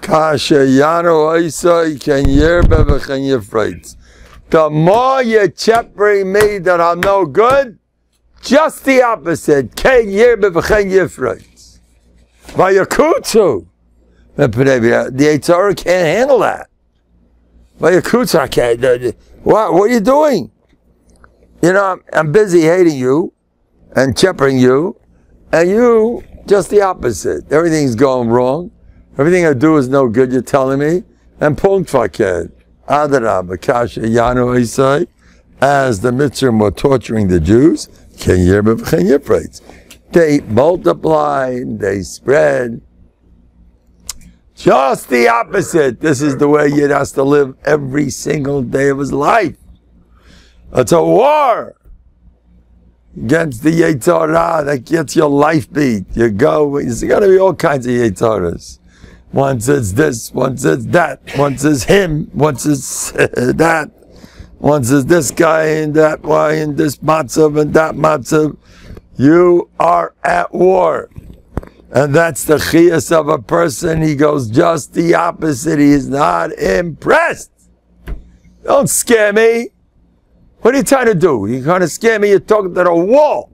The more you cheppering me that I'm no good, just the opposite. Vayakutsu. The Yitzhak can't handle that. Vayakutsu can't. What are you doing? You know, I'm busy hating you and cheppering you, and you just the opposite. Everything's going wrong. Everything I do is no good, you're telling me. And punkt faked. Adarab, kasha yanu isai, as the Mitzrayim were torturing the Jews, they multiplied, they spread. Just the opposite. This is the way Yid has to live every single day of his life. It's a war against the Yetzirah that gets your life beat. You go, there's got to be all kinds of Yetzirahs. Once it's this, once it's that, once it's him, once it's that, once it's this guy and that guy and this matzav and that matzav. You are at war. And that's the chiyas of a person. He goes just the opposite. He is not impressed. Don't scare me. What are you trying to do? You're trying to scare me? You're talking to the wall.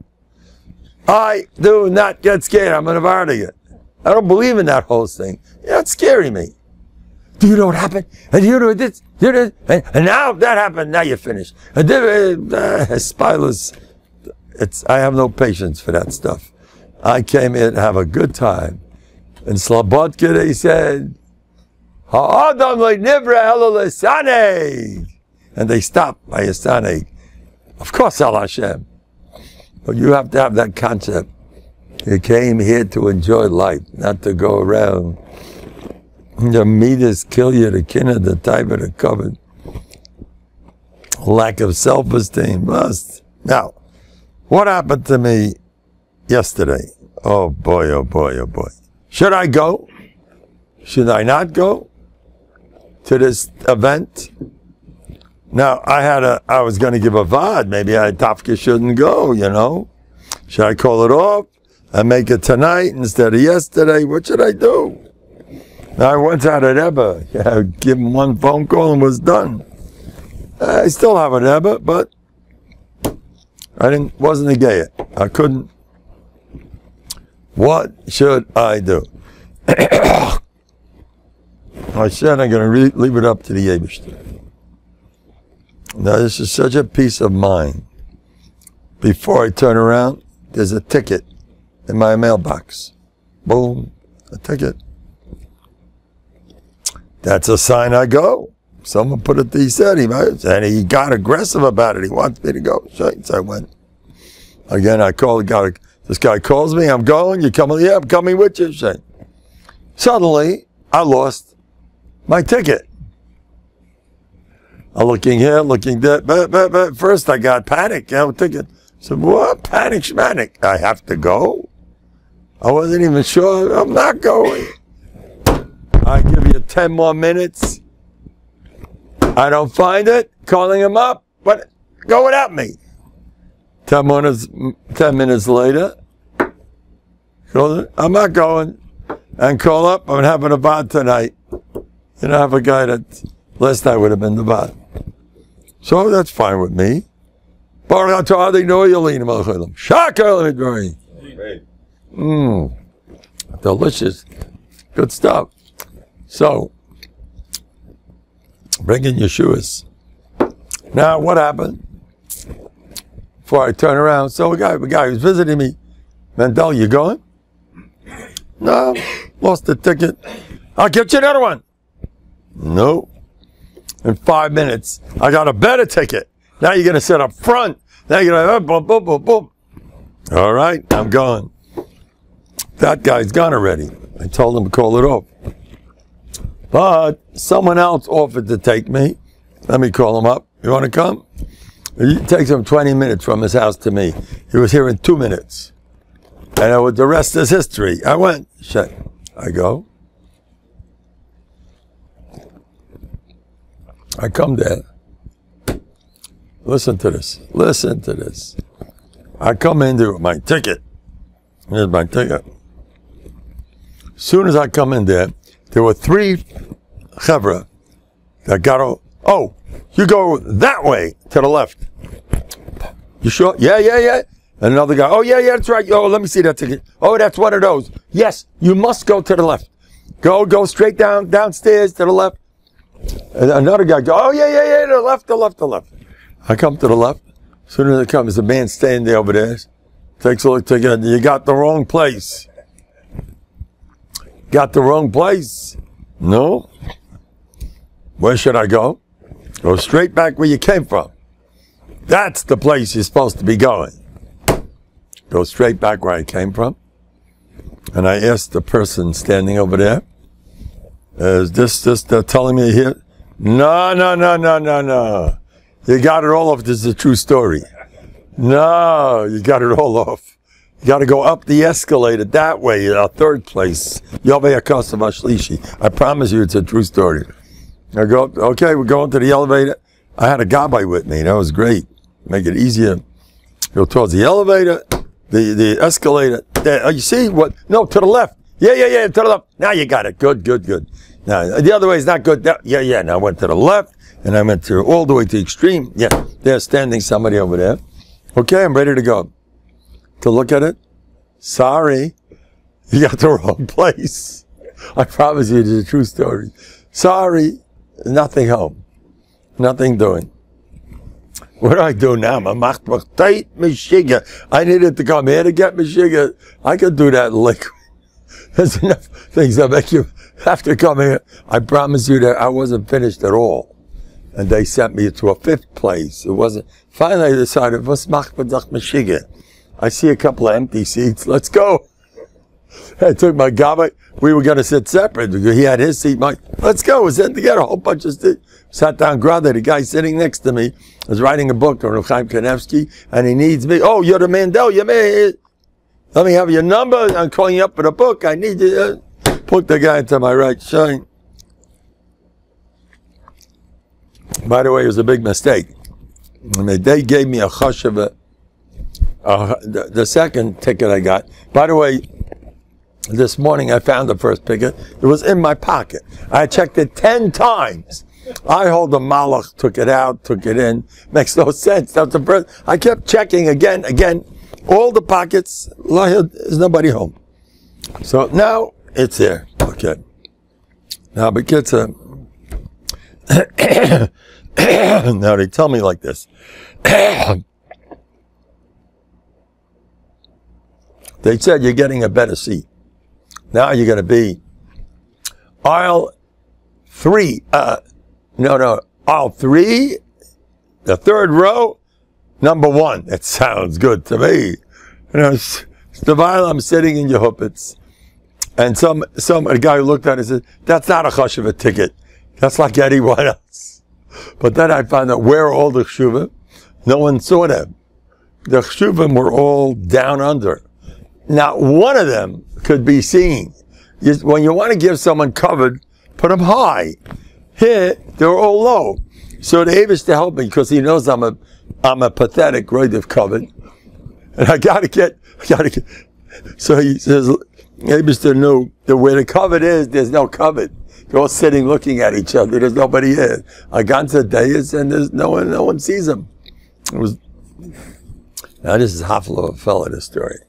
I do not get scared. I'm an Nnovhardok. I don't believe in that whole thing. You're not scaring me. Do you know what happened? And you know this? And now that happened. Now you're finished. Spileless. I have no patience for that stuff. I came in to have a good time. In Slobodka they said, Ha'adam le'nivra ela l'saneg. And they stopped by Yasaneg. Of course, Al Hashem. But you have to have that concept. You came here to enjoy life, not to go around. The meters kill you, the kin of the type of the covered. Lack of self-esteem. Must. Now, what happened to me yesterday? Oh boy, oh boy, oh boy. Should I go? Should I not go to this event? Now, I was going to give a vad. Maybe I tafka shouldn't go, you know. Should I call it off and make it tonight instead of yesterday? What should I do? Now, I once had an Rebbe. Yeah, give him one phone call and was done. I still have an Rebbe, but wasn't a gay. I couldn't. What should I do? I said I'm going to leave it up to the Yebishter. Now, this is such a peace of mind. Before I turn around, there's a ticket in my mailbox. Boom, a ticket. That's a sign I go. Someone put it, he said, and he got aggressive about it. He wants me to go. So I went. Again, I called, this guy calls me, I'm going, you coming? Yeah, I'm coming with you. Suddenly, I lost my ticket. I'm looking here, looking there. But first I got panic. I was thinking, so what? Panic, schmanic. I have to go? I wasn't even sure. I'm not going. I give you 10 more minutes. I don't find it. Calling him up. But go without me. 10 minutes later, I'm not going. And call up. I'm having a bod tonight. You know, I have a guy that last night would have been the bod. So that's fine with me. Delicious. Good stuff. So, bring in Yeshuas. Now, what happened? Before I turn around, so a guy who's visiting me, Mendel, you going? No, lost the ticket. I'll get you another one. No. In 5 minutes, I got a better ticket. Now you're going to sit up front. Now you're going to boom, boom, boom, boom. All right, I'm going. That guy's gone already. I told him to call it off. But someone else offered to take me. Let me call him up. You want to come? It takes him 20 minutes from his house to me. He was here in 2 minutes. And the rest is history. I went. I go. I come there. Listen to this. Listen to this. I come in there with my ticket. Here's my ticket. As soon as I come in there, there were 3 chevra that got, oh, you go that way to the left. You sure? Yeah. And another guy, oh, yeah, that's right. Oh, let me see that ticket. Oh, that's one of those. Yes, you must go to the left. Go straight downstairs to the left. And another guy goes, oh, yeah, the left. I come to the left. As soon as I come, there's a man standing there over there. Takes a look together. You got the wrong place. Got the wrong place? No. Where should I go? Go straight back where you came from. That's the place you're supposed to be going. Go straight back where I came from. And I asked the person standing over there, is this telling me here? No. You got it all off. This is a true story. No, you got it all off. You got to go up the escalator that way, our third place. I promise you it's a true story. I go, okay, we're going to the elevator. I had a gabbai with me. That was great. Make it easier. Go towards the elevator, the escalator. There, you see what? No, to the left. Yeah, to the left. Now you got it. Good. Now, the other way is not good. Yeah. Now I went to the left, and I went all the way to the extreme. Yeah, there's standing somebody over there. Okay, I'm ready to go. To look at it. Sorry, you got the wrong place. I promise you, it's a true story. Sorry, nothing home. Nothing doing. What do I do now? I needed to come here to get Meshiga. I could do that in Liquid. There's enough things that make you have to come here. I promise you that I wasn't finished at all. And they sent me to a 5th place. It wasn't. Finally I decided, I see a couple of empty seats. Let's go. I took my gabbai. We were going to sit separate because he had his seat. Let's go. We're sitting together. A whole bunch of seats. Sat down, Grada. The guy sitting next to me was writing a book on Chaim Kanevsky, and he needs me. Oh, you're the Mendel. Let me have your number. I'm calling you up for the book. I need you. Put the guy to my right side. By the way, it was a big mistake. I mean, they gave me a chashava. The second ticket I got. By the way, this morning I found the first ticket. It was in my pocket. I checked it 10 times. I hold the malach, took it out, took it in. Makes no sense. That's the first. I kept checking again. All the pockets. There's nobody home. So now it's there. Okay. Now, but kids, now they tell me like this. They said you're getting a better seat. Now you're going to be aisle 3. Aisle 3, the 3rd row, number 1. It sounds good to me. The while I'm sitting in Yehuppets, and a guy who looked at it said, that's not a chashava ticket. That's like anyone else. But then I found out where all the chshuvim, no one saw them. The chshuvim were all down under. Now, one of them could be seen. When you want to give someone covered, put them high. Here, they're all low. So the Avish to help me, because he knows I'm a pathetic relative covered. And I gotta get. So he says, Avish knew that where the covered is, there's no covered. They're all sitting looking at each other. There's nobody here. I got to Deis and there's no one sees them. Now this is half of a fella, this story.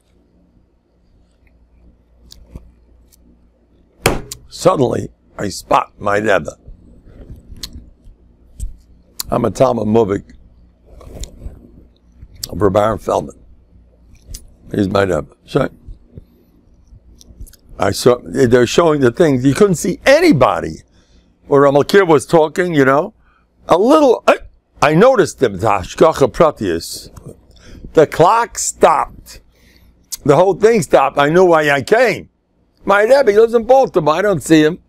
Suddenly, I spot my Rebbe. I'm a Talmud Muvik of Baron Feldman. He's my Rebbe. So they're showing the things. You couldn't see anybody. Where Amalkir was talking, a little, I noticed him, the clock stopped. The whole thing stopped. I knew why I came. My Rebbe, he lives in Baltimore. I don't see him.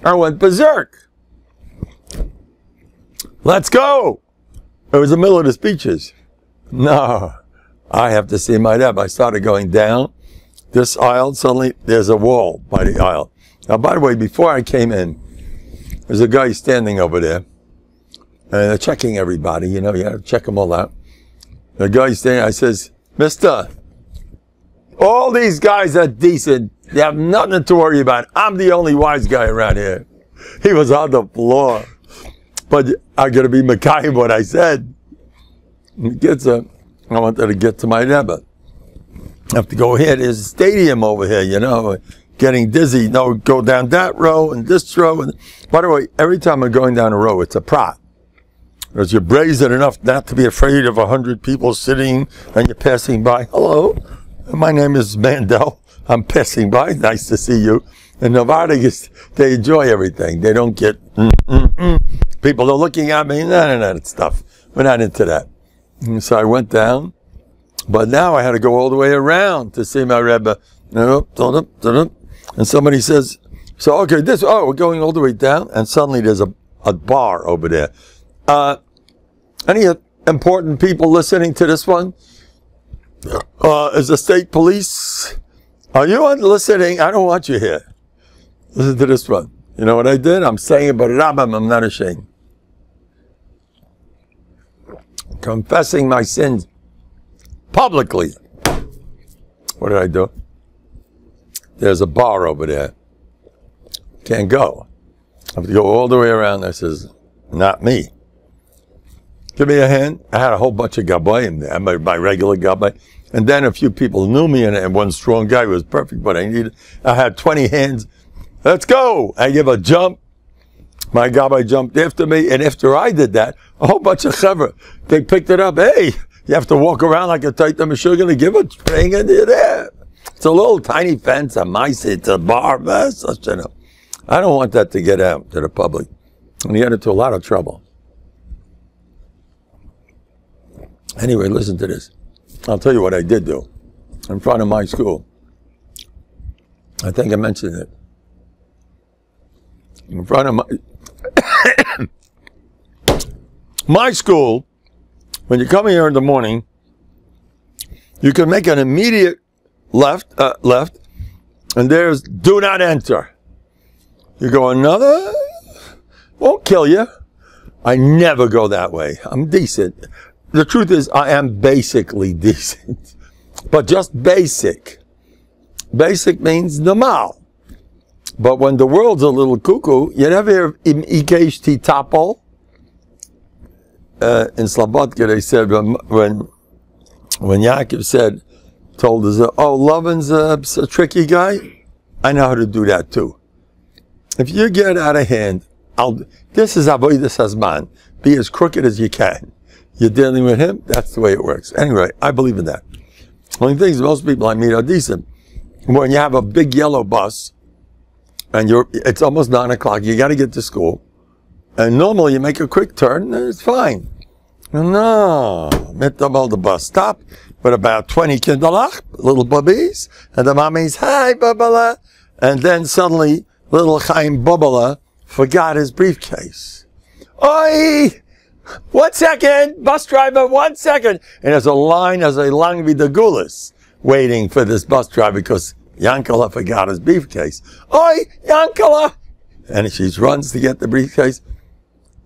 I went berserk. Let's go. It was the middle of the speeches. No, I have to see my Rebbe. I started going down this aisle. Suddenly, there's a wall by the aisle. Now, by the way, before I came in, there's a guy standing over there. And they're checking everybody. You have to check them all out. The guy standing, I says, Mister, all these guys are decent. You have nothing to worry about. I'm the only wise guy around here. He was on the floor. But I got to be Mekayim what I said. I wanted to get to my Rebbe. I have to go here. There's a stadium over here, you know, getting dizzy. No, go down that row and this row. And by the way, every time I'm going down a row, it's a prat. Because you're brazen enough not to be afraid of 100 people sitting and you're passing by. Hello, my name is Mendel. I'm passing by. Nice to see you. And Novhardok, they enjoy everything. They don't get, people are looking at me. No, it's stuff. We're not into that. And so I went down. But now I had to go all the way around to see my Rebbe. And somebody says, so, okay, we're going all the way down. And suddenly there's a bar over there. Any important people listening to this one? Is the state police? Are you listening? I don't want you here. Listen to this one. You know what I did? I'm saying it, but Rambam, I'm not ashamed. Confessing my sins publicly. What did I do? There's a bar over there. Can't go. I have to go all the way around. I says, not me. Give me a hand. I had a whole bunch of gabayim there, my regular gabay. And then a few people knew me, and one strong guy was perfect, but I had 20 hands. Let's go. I give a jump. My gabay jumped after me, and after I did that, a whole bunch of chevra, they picked it up. Hey, you have to walk around like a taita meshuggah to give a spring, and you're there. It's a little tiny fence, a mice, it's a bar. I don't want that to get out to the public. And he got into a lot of trouble. Anyway, listen to this. I'll tell you what I did do in front of my school. I think I mentioned it. In front of my school, when you come here in the morning, you can make an immediate left, and there's do not enter. You go another, won't kill you. I never go that way. I'm decent. The truth is, I am basically decent, but just basic. Basic means normal. But when the world's a little cuckoo, you never hear im ikesh ti tapol? In Slobodka, they said, when Yaakov told us, oh, Lavan's a tricky guy, I know how to do that too. If you get out of hand, this is avodas hazman. Be as crooked as you can. You're dealing with him, that's the way it works. Anyway, I believe in that. One of the things most people I meet are decent. When you have a big yellow bus, and it's almost 9 o'clock, you got to get to school, and normally you make a quick turn, and it's fine. No, the bus stop with about 20 kinderlach, little bubbies, and the mommy's, hi, Babala, and then suddenly, little Chaim Babala forgot his briefcase. Oi! 1 second, bus driver, 1 second. And there's a line vidagulis waiting for this bus driver because Yankala forgot his briefcase. Oi, Yankala! And she runs to get the briefcase.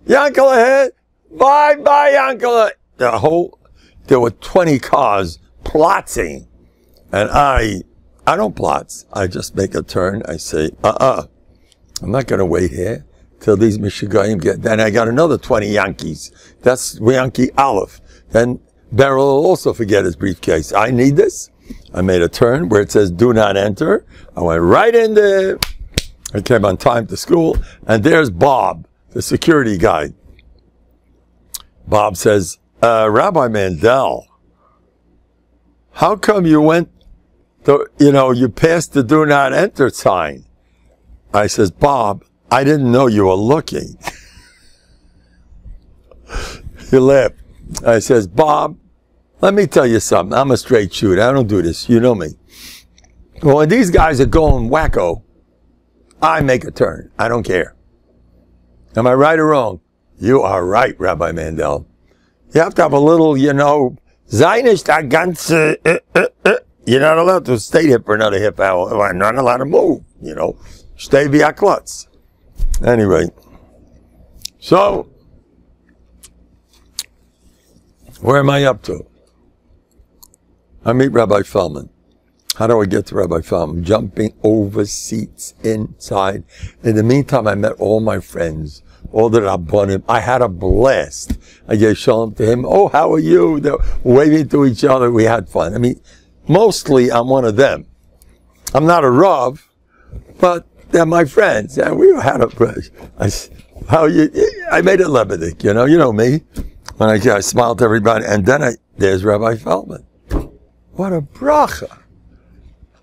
Yankala ahead. Bye, Yankala. There were 20 cars plotting. And I don't plot. I just make a turn. I say, I'm not going to wait here till these Michigayim get. Then I got another 20 Yankees. That's Yankee Aleph. Then Beryl will also forget his briefcase. I need this. I made a turn where it says do not enter. I went right in there. I came on time to school. And there's Bob, the security guy. Bob says, Rabbi Mendel, how come you went to, you passed the do not enter sign? I says, Bob, I didn't know you were looking. He laughed. I says, Bob, let me tell you something. I'm a straight shooter. I don't do this. You know me. Well, when these guys are going wacko, I make a turn. I don't care. Am I right or wrong? You are right, Rabbi Mendel. You have to have a little, sei nicht der ganze, You're not allowed to stay there for another half hour. I'm not allowed to move, Stay via klutz. Anyway. So, where am I up to? I meet Rabbi Feldman. How do I get to Rabbi Feldman? I'm jumping over seats inside. In the meantime, I met all my friends, all the Rabbanim. I had a blast. I gave shalom to him. Oh, how are you? They're waving to each other. We had fun. I mean, mostly I'm one of them. I'm not a Rav, but they're my friends. And we had a how you? I made it Lebedik, you know me. When I smiled to everybody, and then there's Rabbi Feldman. What a bracha!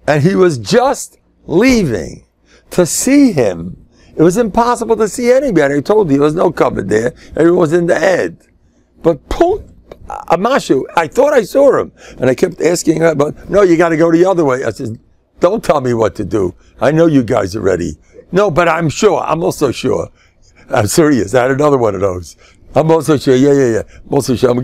And he was just leaving. To see him, it was impossible to see anybody. I told you there was no cover there. Everyone was in the head. But Amashu, I thought I saw him, and I kept asking her, but no, you got to go the other way. I said, don't tell me what to do. I know you guys are ready. No, but I'm sure. I'm also sure. I'm serious. I had another one of those. I'm also sure. Yeah. I'm also sure.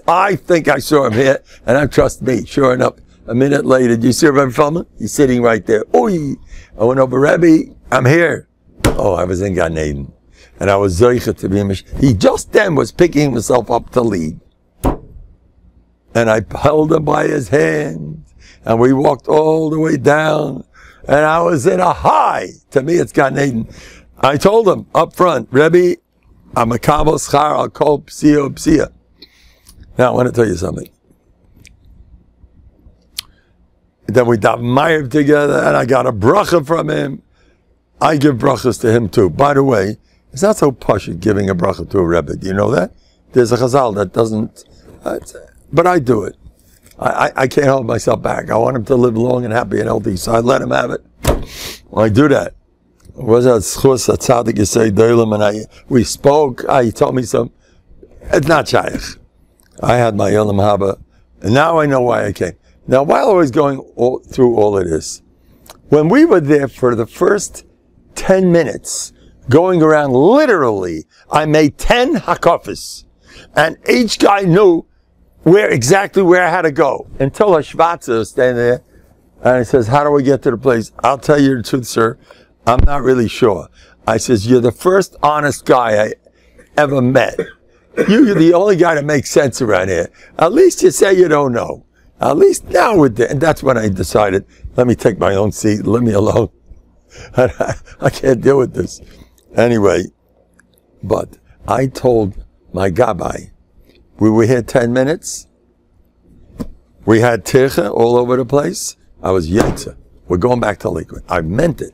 I think I saw him here, and I trust me. Sure enough, a minute later, do you see Rabbi Feldman? He's sitting right there. Oi! I went over, Rebbe, I'm here. Oh, I was in Gan Eden. And I was Zoicha to be He just then was picking himself up to lead. And I held him by his hand, and we walked all the way down, and I was in a high. To me, it's Gan Eden. I told him up front, Rebbe, I'm a kabel schar al kol psia. Now, I want to tell you something. Then we davened together, and I got a bracha from him. I give brachas to him too. By the way, it's not so pashut giving a bracha to a Rebbe. Do you know that? There's a chazal that doesn't, but I do it. I can't hold myself back. I want him to live long and happy and healthy, so I let him have it. When I do that, was that schus a tzaddik yisei doilim, and we spoke. He told me some. It's not shaykh. I had my yolam haba, and now I know why I came. Now, while I was going through all of this, when we were there for the first 10 minutes, going around, literally, I made 10 hakafis, and each guy knew exactly where I had to go. Until a shvatza was standing there, and he says, how do we get to the place? I'll tell you the truth, sir, I'm not really sure. I says, you're the first honest guy I ever met. You're the only guy that makes sense around here. At least you say you don't know. At least now with and that's when I decided, let me take my own seat, leave me alone. I can't deal with this. Anyway, but I told my gabbai, we were here 10 minutes. We had tircha all over the place. I was yetzer. We're going back to Malikud. I meant it.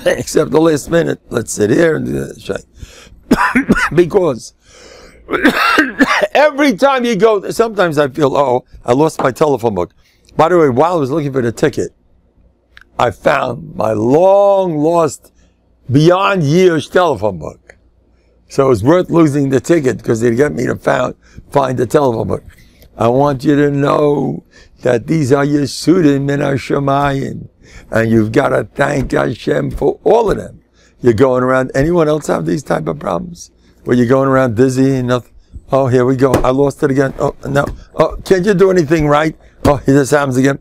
Except the last minute, let's sit here and do that. Because every time you go, sometimes I feel, oh, I lost my telephone book. By the way, while I was looking for the ticket, I found my long lost, beyond years telephone book. So it was worth losing the ticket because they'd get me to find the telephone book. I want you to know that these are Yesudim in our Shemayim, and you've got to thank Hashem for all of them. You're going around, anyone else have these type of problems? Where you're going around dizzy and nothing? Oh, here we go. I lost it again. Oh, no. Oh, can't you do anything right? Oh, this happens again.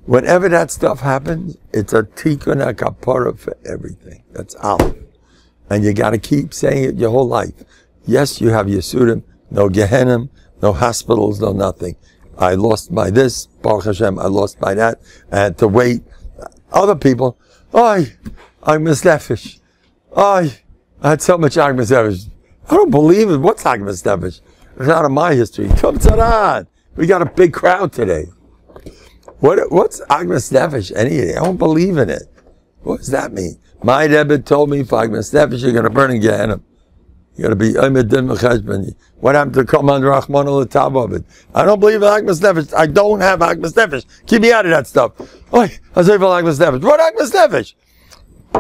Whenever that stuff happens, it's a tikkun kapara for everything. That's Aleph. And you got to keep saying it your whole life. Yes, you have Yesudim, no Gehenim, no hospitals, no nothing. I lost by this, Baruch Hashem, I lost by that. I had to wait. Other people, I'm misnefesh. I had so much agmas nefesh. I don't believe it. What's agmas nefesh? It's out of my history. Come tzadad. We got a big crowd today. What's agmas nefesh? I don't believe in it. What does that mean? My Rebbe told me, for agmas nefesh, you're going to burn in Gehenna. You're going to be Omedim Mecheshben. What happened to Koman Rachman al Tav of it? I don't believe in agmas nefesh. I don't have agmas nefesh. Keep me out of that stuff. I say for agmas nefesh. What agmas nefesh?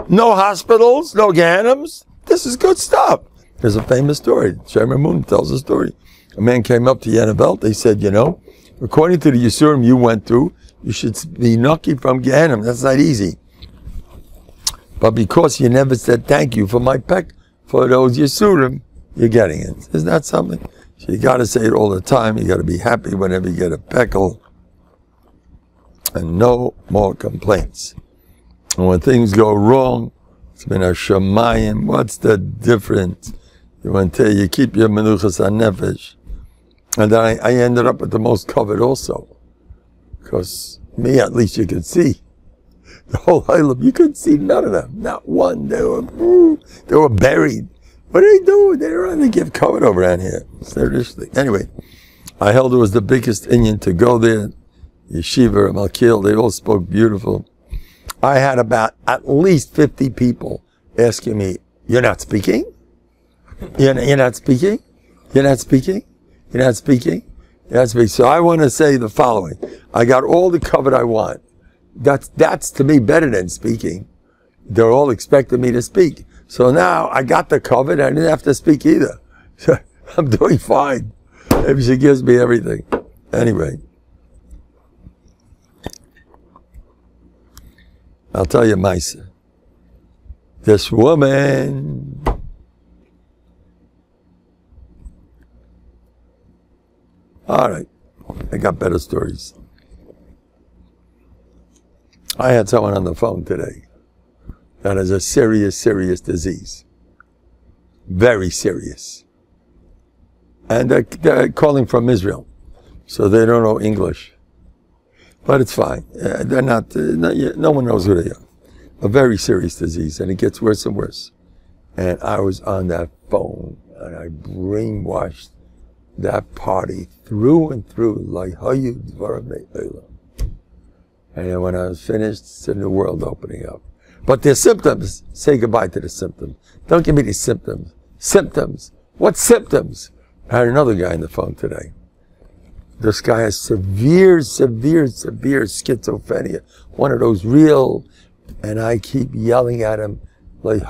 No hospitals, no Gehennims. This is good stuff. There's a famous story. Sherman Moon tells a story. A man came up to Yenavelt. He said, according to the Yisurim you went through, you should be nucky from Gehenna. That's not easy. But because you never said thank you for my peck, for those Yisurim, you're getting it. Isn't that something? So you got to say it all the time. You got to be happy whenever you get a peckle. And no more complaints. And when things go wrong, it's been a shemayim. What's the difference? You keep your menuchas hanefesh. And then I ended up with the most covered also. Because Me, at least you could see. The whole island, you couldn't see none of them. Not one. They were buried. What are they doing? They're trying to give COVID over around here. Seriously. Anyway, I held it was the biggest Indian to go there. Yeshiva, Malkil, they all spoke beautiful. I had about at least 50 people asking me, "You're not speaking? You're not speaking? You're not speaking? You're not speaking? You're not speaking." So I want to say the following. I got all the cover I want. That's to me better than speaking. They're all expecting me to speak. So now I got the cover. I didn't have to speak either. So I'm doing fine. Maybe she gives me everything. Anyway. I'll tell you, Maisa. This woman. All right. I got better stories. I had someone on the phone today that has a serious, serious disease. Very serious. And they're calling from Israel. So they don't know English. But it's fine. They're not, no one knows who they are. A very serious disease, and it gets worse and worse. And I was on that phone, and I brainwashed that party through and through, like and then when I was finished, it's a new world opening up. But their symptoms, say goodbye to the symptoms. Don't give me the symptoms. Symptoms. What symptoms? I had another guy on the phone today. This guy has severe, severe, severe schizophrenia. One of those real, and I keep yelling at him, like,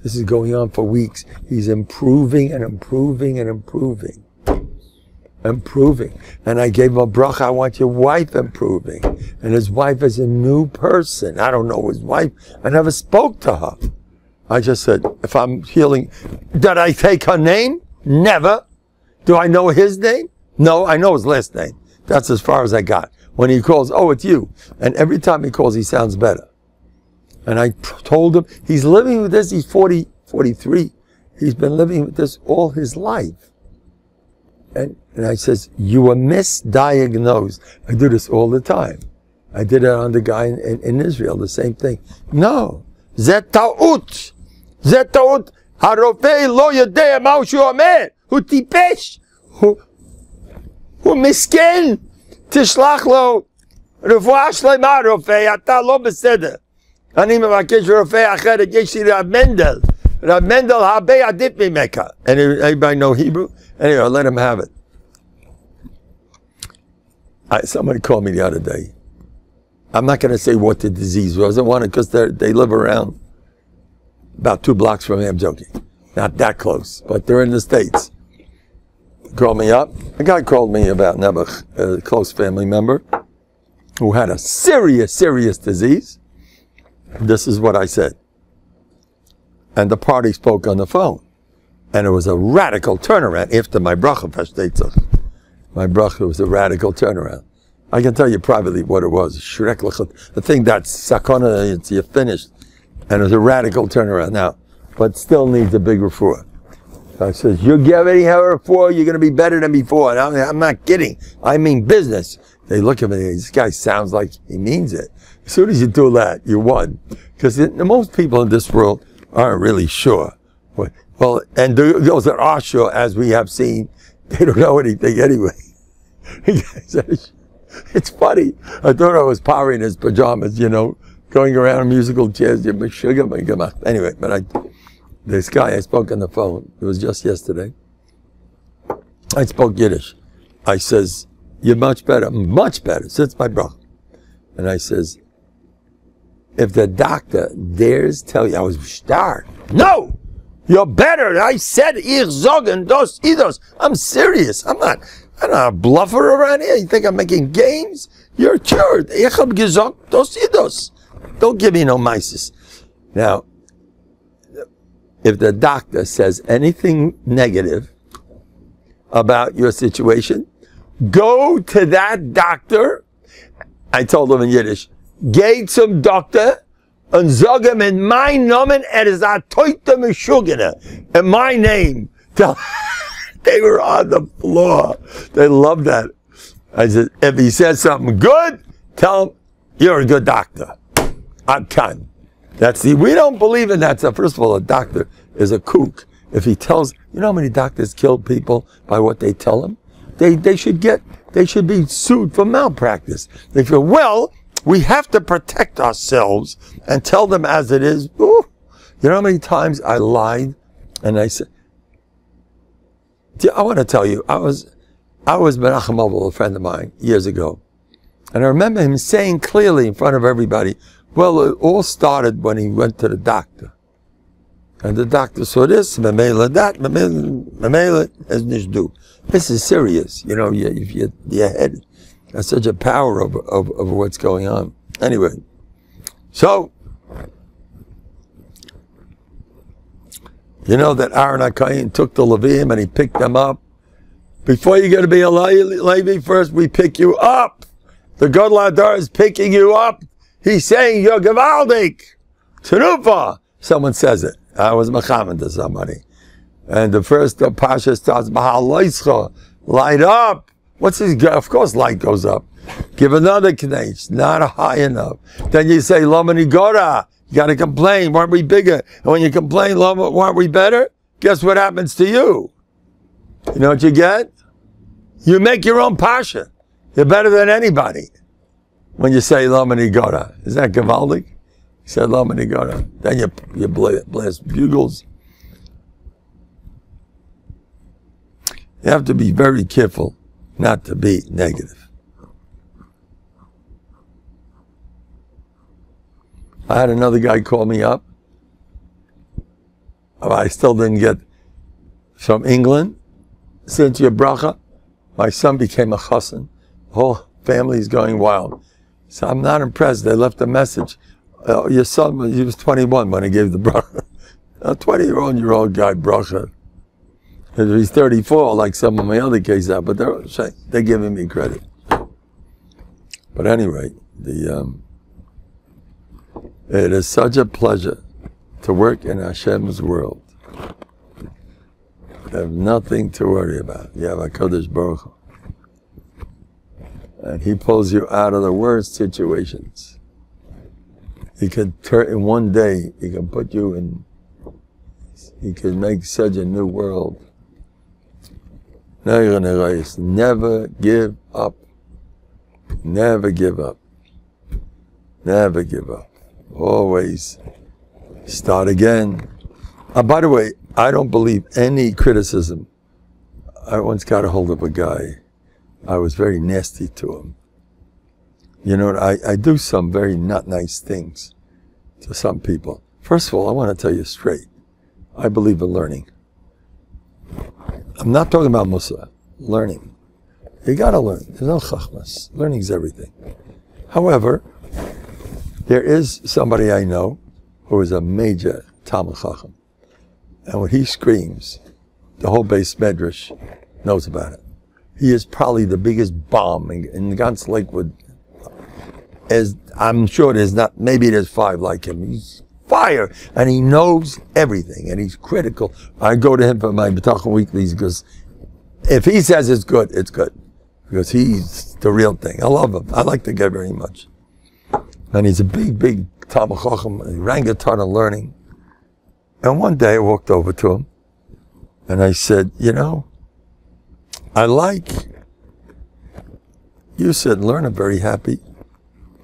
this is going on for weeks. He's improving and improving and improving. Improving. And I gave him a bracha, I want your wife improving. And his wife is a new person. I don't know his wife. I never spoke to her. I just said, if I'm healing, did I take her name? Never. Do I know his name? No, I know his last name. That's as far as I got. When he calls, oh, it's you. And every time he calls, he sounds better. And I told him, he's living with this, he's 43. He's been living with this all his life. And I says, you were misdiagnosed. I do this all the time. I did it on the guy in Israel, the same thing. No. Zet ta'ut. Zet ta'ut. הרופא לא יודע מה שהוא אומר. הוא טיפש. הוא מסכן. תשלח לו רפואה שלמה, רופא. אתה לא בסדר. אני מבקש רופא אחרת. יש לי רב מנדל. רב מנדל הרבה עדיף ממך. Anybody know Hebrew? Anyway, I'll let him have it. Somebody called me the other day. I'm not going to say what the disease was. I want it because they live around about 2 blocks from me. I'm joking. Not that close, but they're in the States. Called me up. A guy called me about Nebuch, a close family member who had a serious, serious disease. This is what I said. And the party spoke on the phone. And it was a radical turnaround after my bracha, my bracha was a radical turnaround. I can tell you privately what it was. The thing that's sakona, you're finished. And it was a radical turnaround now. But still needs a big refuah. So I says, you're getting her refuah, you're going to be better than before. And I'm not kidding. I mean business. They look at me, this guy sounds like he means it. As soon as you do that, you won. Because most people in this world aren't really sure. Well, and those that are sure, as we have seen, they don't know anything anyway. It's funny. I thought I was Power in his pajamas, going around in musical chairs. Anyway, but this guy I spoke on the phone, it was just yesterday. I spoke Yiddish. I says, you're much better, since my brother. And I says, if the doctor dares tell you, I was stark. No! You're better. I said, ich sagen dos idos. I'm serious. I'm not a bluffer around here. You think I'm making games? You're cured. Ich hab gesagt dos idos. Don't give me no mices. Now, if the doctor says anything negative about your situation, go to that doctor. I told him in Yiddish, geh zum Doktor and sag ihm in mein Namen, is a teute Meshugene. In my name. They were on the floor. They loved that. I said, if he says something good, tell him you're a good doctor. I'm kind. We don't believe in that stuff. First of all, a doctor is a kook. If he tells, you know how many doctors kill people by what they tell them? They should be sued for malpractice. They feel, well, we have to protect ourselves and tell them as it is. Ooh. You know how many times I lied and I said, I want to tell you, I was Menachem Oval, a friend of mine, years ago. And I remember him saying clearly in front of everybody, well, it all started when he went to the doctor. And the doctor saw this, memela that, memela as nish do. This is serious, you know, your head has such a power over what's going on. Anyway, so, you know that Aaron HaKohen took the Levim and he picked them up. Before you get to be a Levi, first we pick you up. The Gadol Hador is picking you up. He's saying you're Gevaldik. Tenufa. Someone says it. I was mechamed to somebody. And the first Pasha starts, Baha'aloischa, light up. What's his, of course light goes up. Give another knech, not high enough. Then you say, Lomani Gora. You got to complain, weren't we bigger? And when you complain, weren't we better? Guess what happens to you? You know what you get? You make your own Pasha. You're better than anybody. When you say Lomani Gora. Is that Gavaldik? He said Lomani Gora. Then you blast bugles. You have to be very careful not to be negative. I had another guy call me up. I still didn't get from England. Since your bracha, my son became a chassan. The whole family is going wild. So I'm not impressed. They left a message. Your son, he was 21 when he gave the bracha. A 20-year-old guy bracha. If he's 34, like some of my other cases are, but they're giving me credit. But anyway, it is such a pleasure to work in Hashem's world. You have nothing to worry about. You have a Kodesh Baruch Hu. And he pulls you out of the worst situations. He could turn, in one day, he can put you in, he can make such a new world. Never give up. Never give up. Never give up. Always start again. By the way, I don't believe any criticism. I once got a hold of a guy. I was very nasty to him. You know, I do some very not nice things to some people. First of all, I want to tell you straight. I believe in learning. I'm not talking about Musa. Learning. You got to learn. There's no chachmas. Learning's everything. However, there is somebody I know who is a major Talmud Chacham. And when he screams, the whole base medrash knows about it. He is probably the biggest bomb in Gans Lakewood. I'm sure there's not, maybe there's 5 like him. He's fire, and he knows everything, and he's critical. I go to him for my Bטחון weeklies because if he says it's good, it's good. Because he's the real thing. I love him. I like the guy very much. And he's a big Talmud Chacham. He ran a ton of learning. And one day I walked over to him, and I said, you know, you said learn, I'm very happy.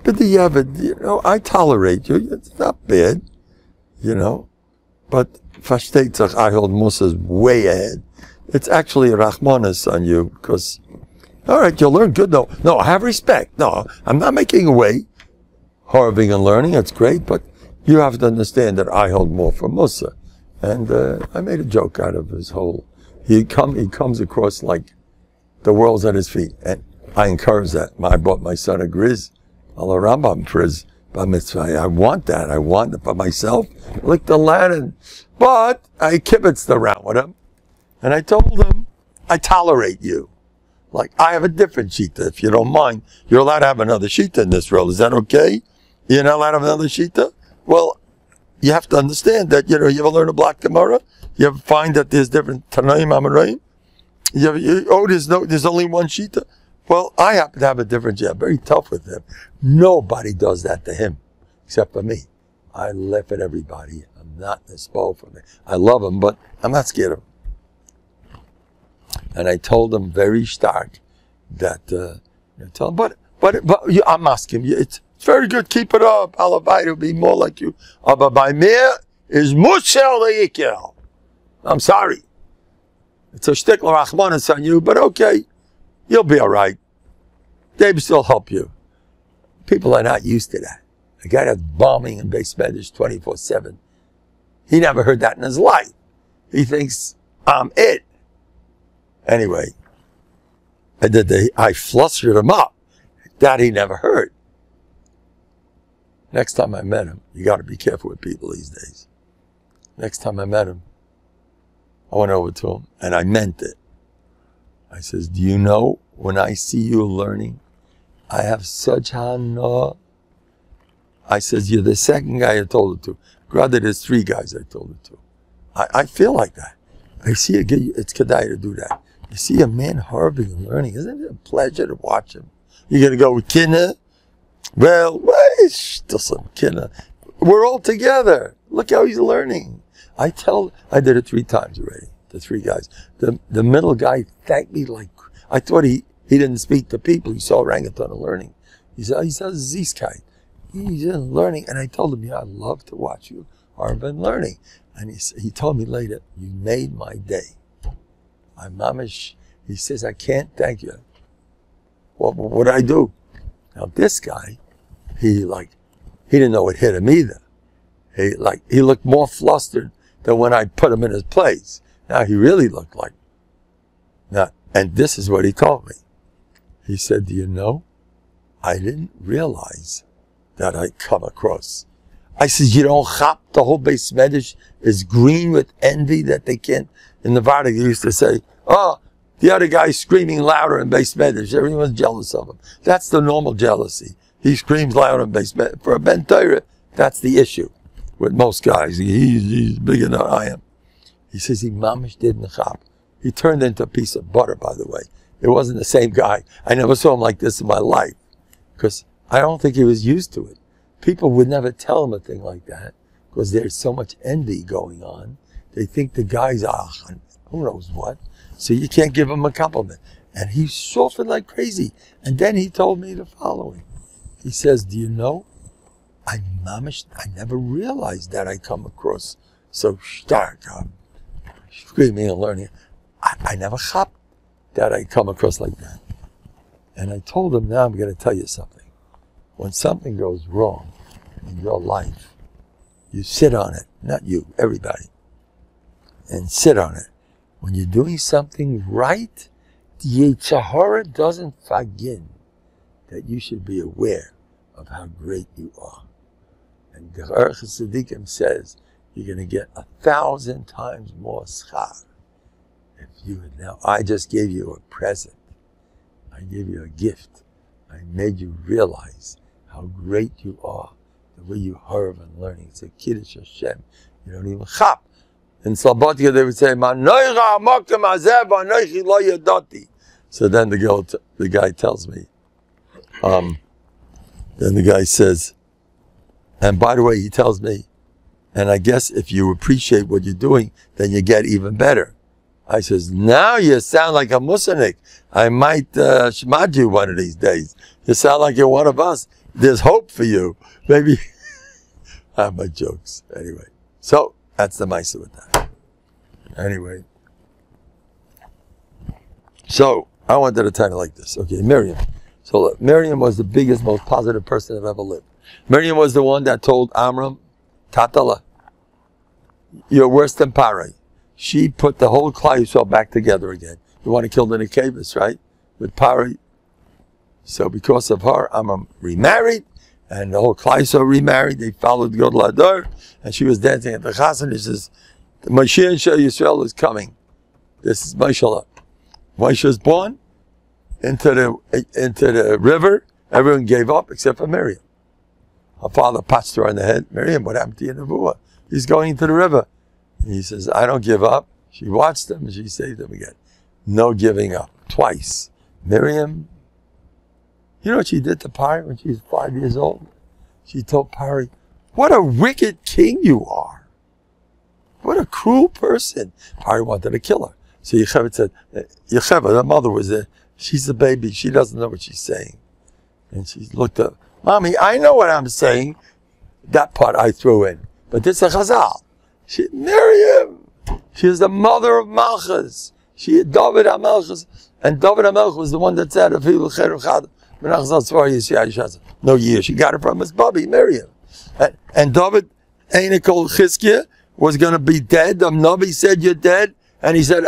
But you know, I tolerate you. It's not bad, you know. But Fashtetzach, I hold Musa's way ahead. It's actually a Rachmanis on you, because, all right, you'll learn good. No, have respect. No, I'm not making away. Harving and learning, that's great, but you have to understand that I hold more for Musa. And I made a joke out of his whole, he comes across like the world's at his feet. And I encourage that. I bought my son a Grizz, a Rambam for his bar mitzvah. I want that. I want it for myself. Lick the Latin. But I kibitzed around with him. And I told him, I tolerate you. Like, I have a different shita. If you don't mind, you're allowed to have another shita in this world. Is that okay? You're not allowed to have another shita? Well, you have to understand that, you know, you ever learn a block Gemara? You ever find that there's different Tanaim, Amoraim? There's only one shita? Well, I happen to have a different job. Very tough with him. Nobody does that to him, except for me. I laugh at everybody. I'm not spoiled for me. I love him, but I'm not scared of him. And I told him very stark that, but I'm asking you, it's very good, keep it up. Halavai to be more like you. Aber bei mir is Mushel. I'm sorry. It's a shtickler Achmanis on you, but okay, you'll be all right. They still help you. People are not used to that. A guy that's bombing in base medrash 24/7. He never heard that in his life. He thinks I'm it. Anyway, I flustered him up. That he never heard. Next time I met him, you got to be careful with people these days. Next time I met him, I went over to him and I meant it. I says, do you know when I see you learning, I have such hana. I says, you're the second guy I told it to. Rather, there's 3 guys I told it to. I feel like that. I see it's kedai to do that. You see a man harboring and learning. Isn't it a pleasure to watch him? You're going to go with kinna? Well, still some kinna. We're all together. Look how he's learning. I did it 3 times already. The 3 guys. The middle guy thanked me like, I thought he didn't speak to people. He saw orangutan learning. He said, he's in learning. And I told him, I love to watch you. Arvin learning. And he told me later, you made my day. He says, I can't thank you. What would I do? Now this guy, he didn't know it hit him either. He looked more flustered than when I put him in his place. Now he really looked like, and this is what he told me. He said, do you know, I didn't realize that I come across. I said, you don't chop, the whole base medrash is green with envy that they can't. In Novehardok, they used to say, oh, the other guy's screaming louder in base medrash. Everyone's jealous of him. That's the normal jealousy. He screams louder in base medrash. For a Ben Torah, that's the issue with most guys. He's bigger than I am. He says he mamish didn't chop. He turned into a piece of butter, by the way. It wasn't the same guy. I never saw him like this in my life because I don't think he was used to it. People would never tell him a thing like that because there's so much envy going on. They think the guy's, who knows what. So you can't give him a compliment. And he softened like crazy. And then he told me the following. He says, do you know, I never realized that I come across so stark, screaming and learning. I never thought that I come across like that. And I told him, now I'm going to tell you something. When something goes wrong in your life, you sit on it. Not you, everybody. And sit on it. When you're doing something right, the Yetzer Hara doesn't forget that you should be aware of how great you are. And the Erech Tzadikim says you're going to get 1,000 times more schar. If you had now, I just gave you a present. I gave you a gift. I made you realize how great you are. The way you heard and learning. It's a Kiddush Hashem. You don't even chap. In Slobodka they would say, so then the guy tells me, then the guy says, and by the way, he tells me, and I guess if you appreciate what you're doing, then you get even better. I says, now you sound like a Musanik. I might shmad you one of these days. You sound like you're one of us. There's hope for you. Maybe I have my jokes. Anyway, so that's the Maisa with that. Anyway, so I wanted to tell you like this. Okay, Miriam. So look, Miriam was the biggest, most positive person that ever lived. Miriam was the one that told Amram, Tatala, you're worse than Parai. She put the whole Klal Yisrael back together again. You want to kill the Nekavis, right? With Parai. So because of her, Amram remarried, and the whole Klal Yisrael remarried. They followed Godel Adar, and she was dancing at the Chazan. He says, the Mashiach Shel Yisrael is coming. This is Mashallah. Moshe was born into the river. Everyone gave up except for Miriam. Her father patched her on the head. Miriam, what happened to your nevuah? He's going into the river. And he says, I don't give up. She watched him and she saved him again. No giving up. Twice. Miriam You know what she did to Pari when she was 5 years old? She told Pari, what a wicked king you are. What a cruel person. Pari wanted to kill her. So Yocheved said, Yocheved, her mother was there. She's a baby. She doesn't know what she's saying. And she looked up, Mommy, I know what I'm saying. That part I threw in. But this is a chazal. Miriam, she is the mother of Malchus. She is David HaMelchus. And David HaMelch was the one that said, no year. She got it from his bubby, Miriam. And David, ain't called Chizkiah, was going to be dead. The Navi said, you're dead. And he said,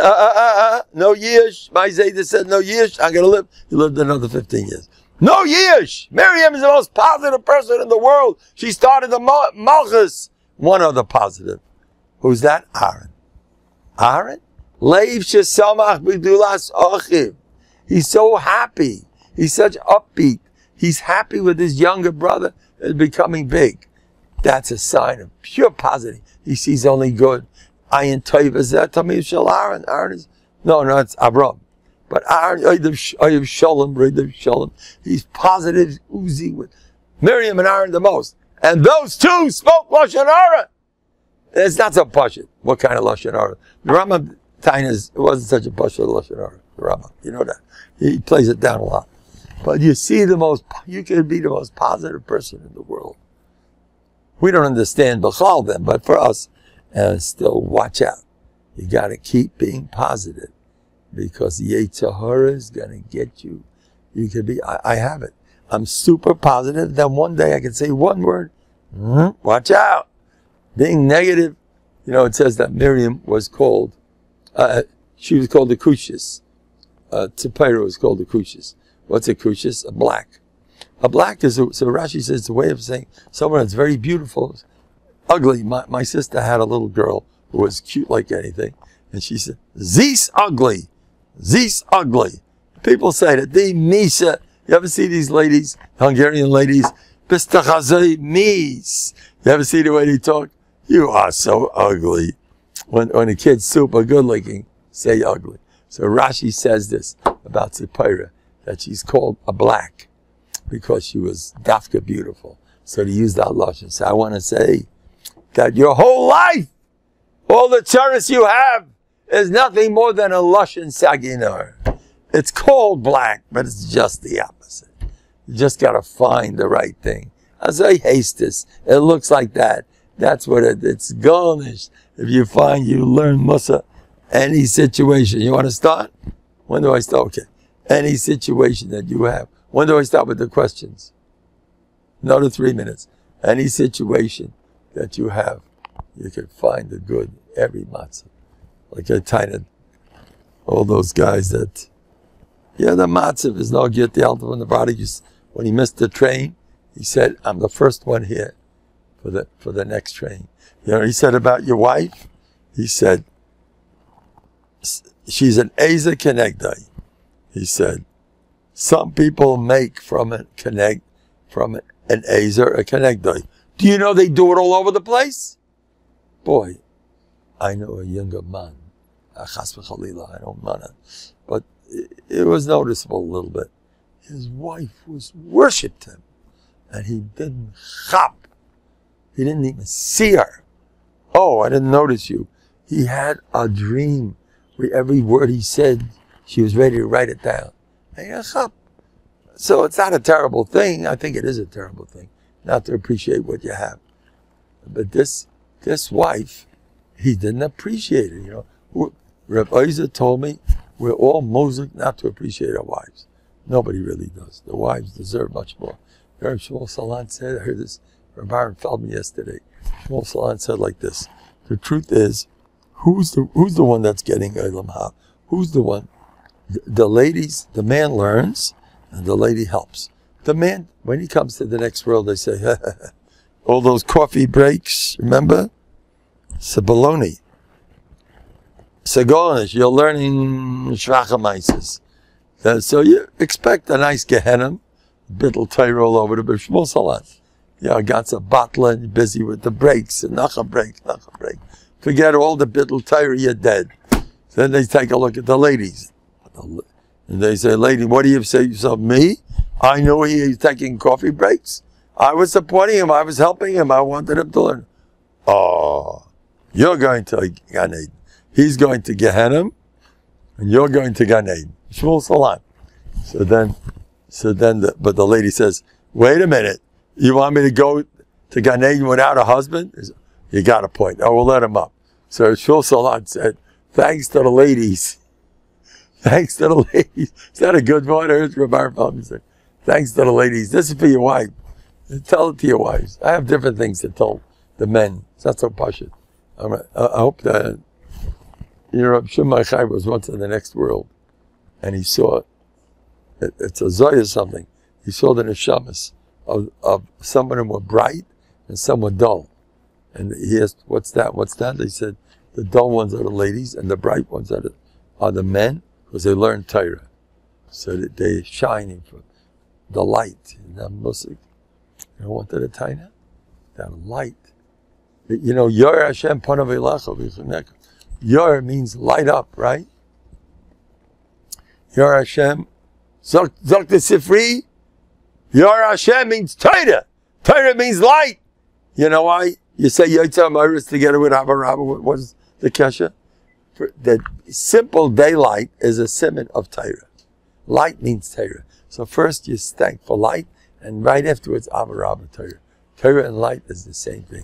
no years. My Zayda said, no years. I'm going to live. He lived another 15 years. No years. Miriam is the most positive person in the world. She started the Malchus. One other positive. Who's that? Aaron. Aaron? Leiv shesamach b'gdulas achiv. He's so happy. He's such upbeat. He's happy with his younger brother is becoming big. That's a sign of pure positive. He sees only good. Ayin toiv is that tamid shel Aaron. Aaron is no, it's Abram. But Aaron, Oyev Shalom, he's positive, oozy with Miriam and Aaron the most. And those two spoke Lashon Hara. It's not so pashut. What kind of Lashon Hara? The Rambam Tainas, it wasn't such a pashut Lashon Hara. The Rambam, you know that. He plays it down a lot. But you see you can be the most positive person in the world. We don't understand Bechal then, but for us, still watch out. You got to keep being positive. Because the Yetzer Hara is going to get you. You can be, I have it. I'm super positive. Then one day I can say one word. Watch out. Being negative. You know, it says that Miriam was called, she was called the Cushis. Tzipora was called the Cushis. What's a Cushis? A black. A black is, so Rashi says, it's a way of saying someone that's very beautiful, ugly. My sister had a little girl who was cute like anything. And she said, Zeus ugly. Zeus ugly. People say that. They Misha. You ever see these ladies, Hungarian ladies? Bistachazei mis. You ever see the way they talk? You are so ugly. When a kid's super good looking, say ugly. So Rashi says this about Tzipora, that she's called a black because she was dafka beautiful. So to use that lashon. So I want to say that your whole life, all the tzaras you have, is nothing more than a lashon saginar. It's called black, but it's just the opposite. You just got to find the right thing. As I haste this, it looks like that. That's what it's garnished. If you learn Musa, any situation. You want to start? When do I start? Okay. Any situation that you have. When do I start with the questions? Another 3 minutes. Any situation that you have, you can find the good every matzah. Like I tied all those guys that, the matzah is no get the altar on the body. When he missed the train, he said, I'm the first one here for the next train. You know, he said about your wife, he said, she's an Eza Kenegdai. He said, some people make from an Ezer a Kenegdai. Do you know they do it all over the place? Boy, I know a younger man. I don't know. But it was noticeable a little bit. His wife worshipped him. And he didn't chop. He didn't even see her. Oh, I didn't notice you. He had a dream where every word he said, she was ready to write it down. So it's not a terrible thing. I think it is a terrible thing not to appreciate what you have. But this wife, he didn't appreciate it. You know, Reb Ozer told me we're all mosaic not to appreciate our wives. Nobody really does. The wives deserve much more. Reb Shmuel Salan said, I heard this from Baron Feldman yesterday. Shmuel Salan said like this: the truth is, who's the one that's getting Olam Ha? Who's the one? The ladies, the man learns, and the lady helps. The man, when he comes to the next world, they say, all those coffee breaks, remember? It's a baloney. Segonish, you're learning Shvachamaises. So you expect a nice Gehenna, bittel Torah all over the Bishmol Salat. Yeah, got some bottle and busy with the breaks, and nacha break. Forget all the bittel Torah, you're dead. Then they take a look at the ladies. And they say, lady, what do you say yourself? Me? I knew he was taking coffee breaks. I was supporting him. I was helping him. I wanted him to learn. Oh, you're going to Gan Eden. He's going to Gehenna, and you're going to Gan Eden. Shmuel Salam. But the lady says, wait a minute. You want me to go to Gan Eden without a husband? You got a point. I will let him up. So Shmuel Salam said, thanks to the ladies. Thanks to the ladies. Is that a good one? I heard Rabbi Feldman say, thanks to the ladies. This is for your wife. Tell it to your wives. I have different things to tell the men. It's not so pashut. I hope that, Rabbi Shimon Chai was once in the next world, and he saw, it's a zoy or something, he saw the neshamas of some of them were bright and some were dull. And he asked, what's that? What's that? They said, the dull ones are the ladies and the bright ones are the men, because they learn Torah. So that they're shining from the light. And that musik, you know what did it tell you? That light. You know, Yor Hashem panav elecha v'yichunecha. Yor means light up, right? Yor Hashem. Zok the Sifri. Yor Hashem means Torah. Torah means light. You know why? You say Yotzei Amaris together with Abba Rabba. What was the kesha? The simple daylight is a simon of Torah. Light means Torah. So first you thank for light, and right afterwards Abba Rabba Torah. Torah and light is the same thing.